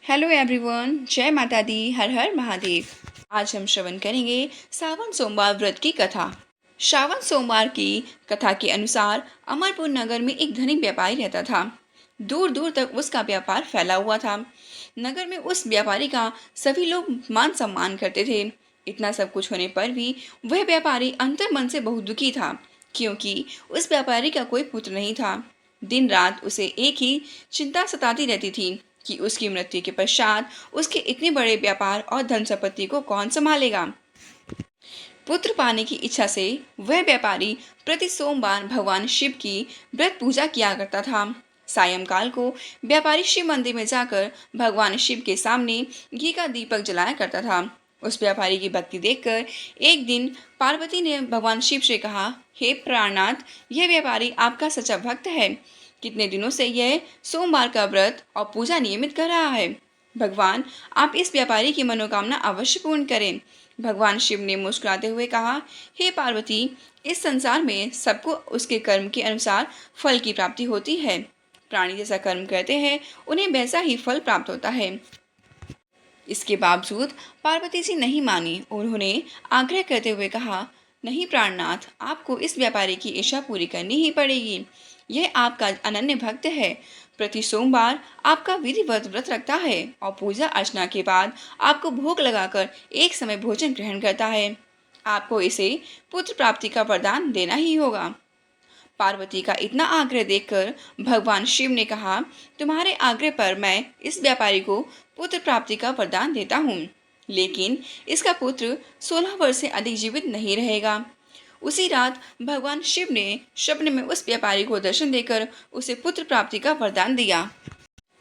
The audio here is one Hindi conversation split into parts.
हेलो एवरीवन, जय माता दी, हर हर महादेव। आज हम श्रवण करेंगे सावन सोमवार व्रत की कथा। श्रावण सोमवार की कथा के अनुसार अमरपुर नगर में एक धनिक व्यापारी रहता था। दूर दूर तक उसका व्यापार फैला हुआ था। नगर में उस व्यापारी का सभी लोग मान सम्मान करते थे। इतना सब कुछ होने पर भी वह व्यापारी अंतर मन से बहुत दुखी था, क्योंकि उस व्यापारी का कोई पुत्र नहीं था। दिन रात उसे एक ही चिंता सताती रहती थी कि उसकी मृत्यु के पश्चात उसके इतने बड़े व्यापार और धन संपत्ति को कौन संभालेगा। पुत्र पाने की इच्छा से वह व्यापारी प्रति सोमवार भगवान शिव की व्रत पूजा किया करता था। सायंकाल को व्यापारी शिव मंदिर में जाकर भगवान शिव के सामने घी का दीपक जलाया करता था। उस व्यापारी की भक्ति देखकर एक दिन पार्वती ने भगवान शिव से कहा, हे प्राणनाथ, यह व्यापारी आपका सच्चा भक्त है। कितने दिनों से यह सोमवार का व्रत और पूजा नियमित कर रहा है। भगवान, आप इस व्यापारी की मनोकामना अवश्य पूर्ण करें। भगवान शिव ने मुस्कुराते हुए कहा, हे पार्वती, इस संसार में सबको उसके कर्म के अनुसार फल की प्राप्ति होती है। प्राणी जैसा कर्म करते हैं उन्हें वैसा ही फल प्राप्त होता है। इसके बावजूद पार्वती जी नहीं मानी और उन्होंने आग्रह करते हुए कहा, नहीं प्राणनाथ, आपको इस व्यापारी की इच्छा पूरी करनी ही पड़ेगी। यह आपका अनन्य भक्त है। प्रति सोमवार आपका विधिवत व्रत रखता है और पूजा अर्चना के बाद आपको भोग लगाकर एक समय भोजन ग्रहण करता है। आपको इसे पुत्र प्राप्ति का वरदान देना ही होगा। पार्वती का इतना आग्रह देखकर भगवान शिव ने कहा, तुम्हारे आग्रह पर मैं इस व्यापारी को पुत्र प्राप्ति का वरदान देता हूँ, लेकिन इसका पुत्र 16 वर्ष से अधिक जीवित नहीं रहेगा। उसी रात भगवान शिव ने स्वप्न में उस व्यापारी को दर्शन देकर उसे पुत्र प्राप्ति का वरदान दिया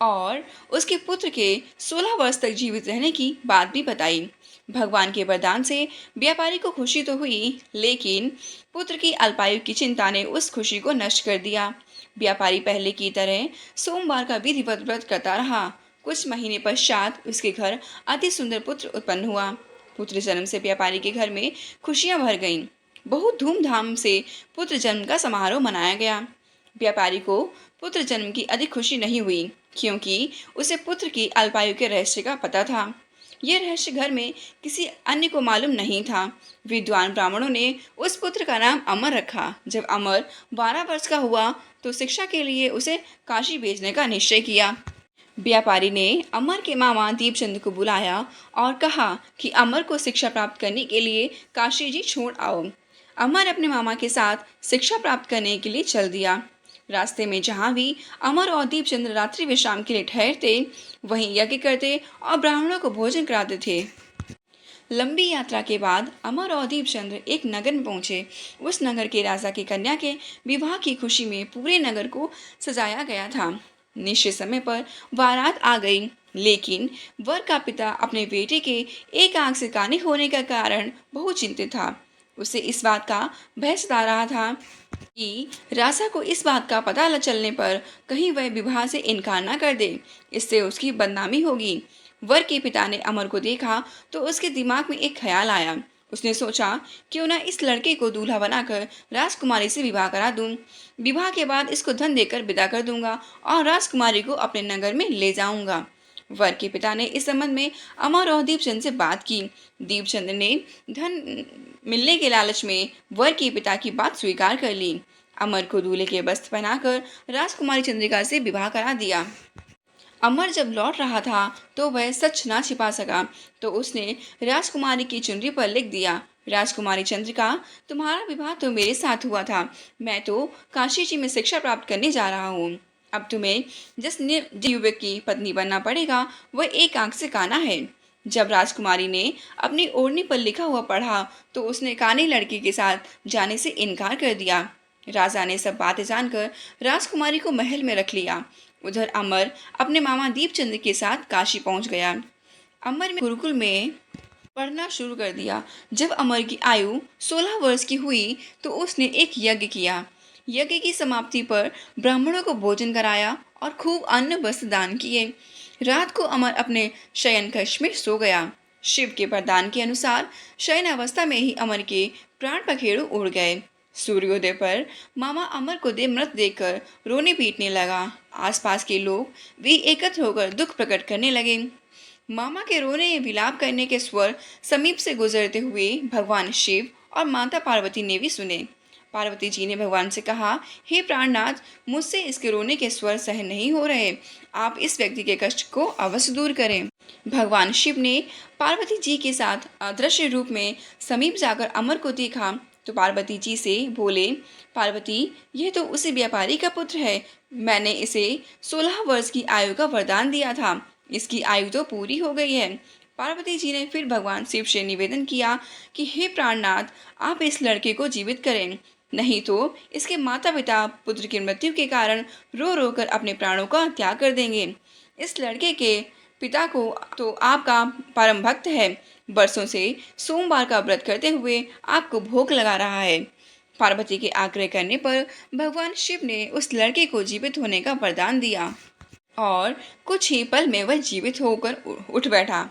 और उसके पुत्र के 16 वर्ष तक जीवित रहने की बात भी बताई। भगवान के वरदान से व्यापारी को खुशी तो हुई, लेकिन पुत्र की अल्पायु की चिंता ने उस खुशी को नष्ट कर दिया। व्यापारी पहले की तरह सोमवार का विधिवत व्रत करता रहा। कुछ महीने पश्चात उसके घर अति सुंदर पुत्र उत्पन्न हुआ। पुत्र जन्म से व्यापारी के घर में खुशियां भर गईं। बहुत धूमधाम से पुत्र जन्म का समारोह मनाया गया। व्यापारी को पुत्र जन्म की अधिक खुशी नहीं हुई, क्योंकि उसे पुत्र की अल्पायु के रहस्य का पता था। यह रहस्य घर में किसी अन्य को मालूम नहीं था। विद्वान ब्राह्मणों ने उस पुत्र का नाम अमर रखा। जब अमर 12 वर्ष का हुआ तो शिक्षा के लिए उसे काशी भेजने का निश्चय किया। व्यापारी ने अमर के मामा दीपचंद को बुलाया और कहा कि अमर को शिक्षा प्राप्त करने के लिए काशी जी छोड़ आओ। अमर अपने मामा के साथ शिक्षा प्राप्त करने के लिए चल दिया। रास्ते में जहाँ भी अमर और दीपचंद रात्रि विश्राम के लिए ठहरते, वहीं यज्ञ करते और ब्राह्मणों को भोजन कराते थे। लंबी यात्रा के बाद अमर और दीपचंद्र एक नगर में पहुंचे। उस नगर के राजा की कन्या के विवाह की खुशी में पूरे नगर को सजाया गया था। निश्चित समय पर बारात आ गई, लेकिन वर का पिता अपने बेटे के एक आंख से काने होने का कारण बहुत चिंतित था। उसे इस बात का भय सता रहा था कि राजा को इस बात का पता चलने पर कहीं वह विवाह से इनकार न कर दे, इससे उसकी बदनामी होगी। वर के पिता ने अमर को देखा तो उसके दिमाग में एक ख्याल आया। उसने सोचा, क्यों ना इस लड़के को दूल्हा बनाकर राजकुमारी से विवाह करा दूं। विवाह के बाद इसको धन देकर विदा कर दूंगा और राजकुमारी को अपने नगर में ले जाऊंगा। वर के पिता ने इस संबंध में अमर और दीपचंद से बात की। दीपचंद ने धन मिलने के लालच में वर के पिता की बात स्वीकार कर ली। अमर को दूल्हे के वस्त्र पहनाकर राजकुमारी चंद्रिका से विवाह करा दिया। अमर जब लौट रहा था तो वह सच ना छिपा सका, तो उसने राजकुमारी की चुनरी पर लिख दिया, राजकुमारी चंद्रिका, तुम्हारा विवाह तो मेरे साथ हुआ था। मैं तो काशी जी में शिक्षा प्राप्त करने जा रहा हूँ। अब तुम्हें जिस युवक की पत्नी बनना पड़ेगा वह एक आंख से काना है। जब राजकुमारी ने अपनी ओढ़नी पर लिखा हुआ पढ़ा तो उसने काने लड़की के साथ जाने से इनकार कर दिया। राजा ने सब बातें जानकर राजकुमारी को महल में रख लिया। उधर अमर अपने मामा दीपचंद के साथ काशी पहुंच गया। अमर में गुरुकुल में पढ़ना शुरू कर दिया। जब अमर की आयु 16 वर्ष की हुई तो उसने एक यज्ञ किया। यज्ञ की समाप्ति पर ब्राह्मणों को भोजन कराया और खूब अन्न वस्त्र दान किए। रात को अमर अपने शयन कक्ष में सो गया। शिव के वरदान के अनुसार शयन अवस्था में ही अमर के प्राण पखेरु उड़ गए। सूर्योदय पर मामा अमर को देह मृत देखकर रोने पीटने लगा। आसपास के लोग भी एकत्र होकर दुख प्रकट करने लगे। मामा के रोने विलाप करने के स्वर समीप से गुजरते हुए भगवान शिव और माता पार्वती ने भी सुने। पार्वती जी ने भगवान से कहा, हे प्राणनाथ, मुझसे इसके रोने के स्वर सहन नहीं हो रहे। आप इस व्यक्ति के कष्ट को अवश्य दूर करें। भगवान शिव ने पार्वती जी के साथ अदृश्य रूप में समीप जाकर अमर को देखा तो पार्वती जी से बोले, पार्वती, यह तो उसी व्यापारी का पुत्र है। मैंने इसे 16 वर्ष की आयु का वरदान दिया था। इसकी आयु तो पूरी हो गई है। पार्वती जी ने फिर भगवान शिव से निवेदन किया कि हे प्राणनाथ, आप इस लड़के को जीवित करें, नहीं तो इसके माता पिता पुत्र की मृत्यु के कारण रो रो कर अपने प्राणों का त्याग कर देंगे। इस लड़के के पिता को तो आपका परम भक्त है, बरसों से सोमवार का व्रत करते हुए आपको भोग लगा रहा है। पार्वती के आग्रह करने पर भगवान शिव ने उस लड़के को जीवित होने का वरदान दिया और कुछ ही पल में वह जीवित होकर उठ बैठा।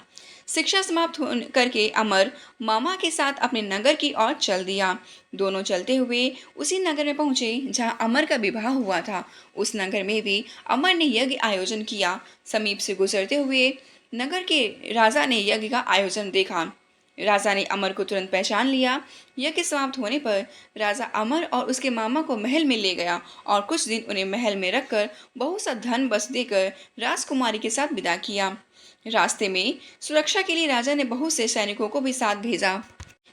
शिक्षा समाप्त करके अमर मामा के साथ अपने नगर की ओर चल दिया। दोनों चलते हुए उसी नगर में पहुंचे जहां अमर का विवाह हुआ था। उस नगर में भी अमर ने यज्ञ आयोजन किया। समीप से गुजरते हुए नगर के राजा ने यज्ञ का आयोजन देखा। राजा ने अमर को तुरंत पहचान लिया। यज्ञ समाप्त होने पर राजा अमर और उसके मामा को महल में ले गया और कुछ दिन उन्हें महल में रखकर बहुत सा धन बस देकर राजकुमारी के साथ विदा किया। रास्ते में सुरक्षा के लिए राजा ने बहुत से सैनिकों को भी साथ भेजा।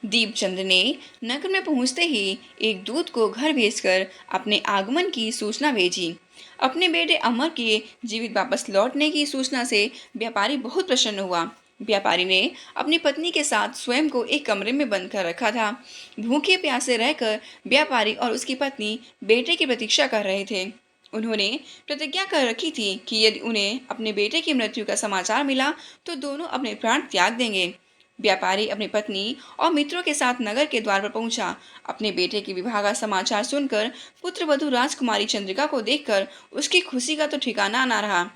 दीपचंद्र ने नगर में पहुंचते ही एक दूत को घर भेजकर अपने आगमन की सूचना भेजी। अपने बेटे अमर के जीवित वापस लौटने की सूचना से व्यापारी बहुत प्रसन्न हुआ। व्यापारी ने अपनी पत्नी के साथ स्वयं को एक कमरे में बंद कर रखा था। भूखे प्यासे रहकर व्यापारी और उसकी पत्नी बेटे की प्रतीक्षा कर रहे थे। उन्होंने प्रतिज्ञा कर रखी थी कि यदि उन्हें अपने बेटे की मृत्यु का समाचार मिला तो दोनों अपने प्राण त्याग देंगे। व्यापारी अपनी पत्नी और मित्रों के साथ नगर के द्वार पर पहुंचा। अपने बेटे के विवाह का समाचार सुनकर पुत्रवधू राजकुमारी चंद्रिका को देखकर उसकी खुशी का तो ठिकाना ना रहा।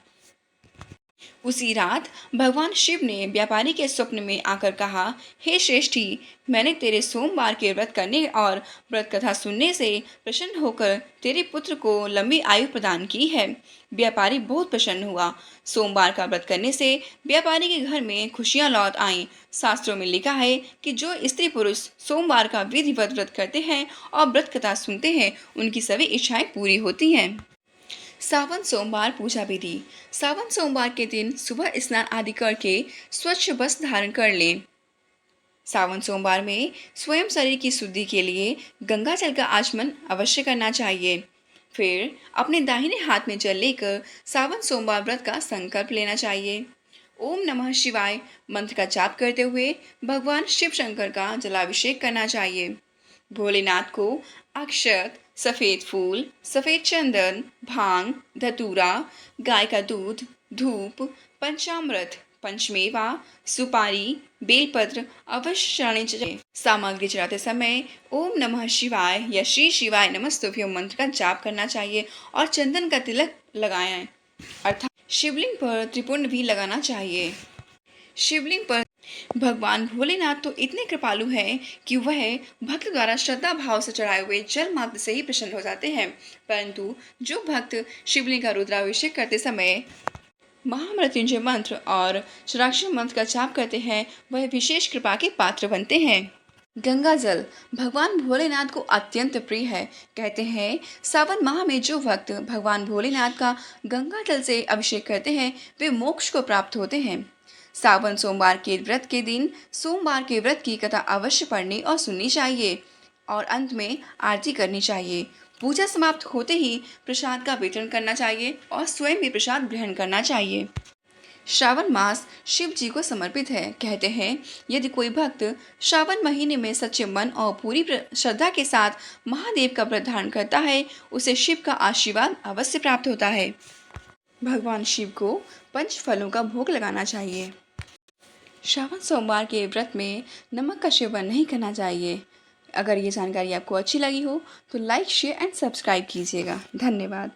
उसी रात भगवान शिव ने व्यापारी के स्वप्न में आकर कहा, हे श्रेष्ठी, मैंने तेरे सोमवार के व्रत करने और व्रत कथा सुनने से प्रसन्न होकर तेरे पुत्र को लंबी आयु प्रदान की है। व्यापारी बहुत प्रसन्न हुआ। सोमवार का व्रत करने से व्यापारी के घर में खुशियां लौट आईं। शास्त्रों में लिखा है कि जो स्त्री पुरुष सोमवार का विधिवत व्रत करते हैं और व्रत कथा सुनते हैं, उनकी सभी इच्छाएं पूरी होती हैं। सावन सोमवार पूजा विधि। सावन सोमवार के दिन सुबह स्नान आदि करके स्वच्छ वस्त्र धारण कर लें। सावन सोमवार में स्वयं शरीर की शुद्धि के लिए गंगा जल का आचमन अवश्य करना चाहिए। फिर अपने दाहिने हाथ में जल लेकर सावन सोमवार व्रत का संकल्प लेना चाहिए। ओम नमः शिवाय मंत्र का जाप करते हुए भगवान शिव शंकर का जलाभिषेक करना चाहिए। भोलेनाथ को अक्षत, सफ़ेद फूल, सफ़ेद चंदन, भांग, धतूरा, गाय का दूध, धूप, पंचामृत, पंचमेवा, सुपारी, बेलपत्र अवश्य चढ़ाने चाहिए। सामग्री चढ़ाते समय ओम नमः शिवाय या श्री शिवाय नमस्तुभ्यं मंत्र का जाप करना चाहिए और चंदन का तिलक लगाएं, अर्थात शिवलिंग पर त्रिपुंड भी लगाना चाहिए। शिवलिंग पर भगवान भोलेनाथ तो इतने कृपालु हैं कि वह भक्त द्वारा श्रद्धा भाव से चढ़ाए हुए जल मात्र से ही प्रसन्न हो जाते हैं, परंतु जो भक्त शिवलिंग का रुद्राभिषेक करते समय महामृत्युंजय मंत्र और षडाक्षर मंत्र का जाप करते हैं, वह विशेष कृपा के पात्र बनते हैं। गंगा जल भगवान भोलेनाथ को अत्यंत प्रिय है। कहते हैं सावन माह में जो भक्त भगवान भोलेनाथ का गंगा जल से अभिषेक करते हैं, वे मोक्ष को प्राप्त होते हैं। सावन सोमवार के व्रत के दिन सोमवार के व्रत की कथा अवश्य पढ़नी और सुननी चाहिए और अंत में आरती करनी चाहिए। पूजा समाप्त होते ही प्रसाद का वितरण करना चाहिए और स्वयं भी प्रसाद ग्रहण करना चाहिए। श्रावण मास शिव जी को समर्पित है। कहते हैं यदि कोई भक्त श्रावण महीने में सच्चे मन और पूरी श्रद्धा के साथ महादेव का व्रत धारण करता है, उसे शिव का आशीर्वाद अवश्य प्राप्त होता है। भगवान शिव को पंच फलों का भोग लगाना चाहिए। श्रावण सोमवार के व्रत में नमक का सेवन नहीं करना चाहिए। अगर ये जानकारी आपको अच्छी लगी हो तो लाइक, शेयर एंड सब्सक्राइब कीजिएगा। धन्यवाद।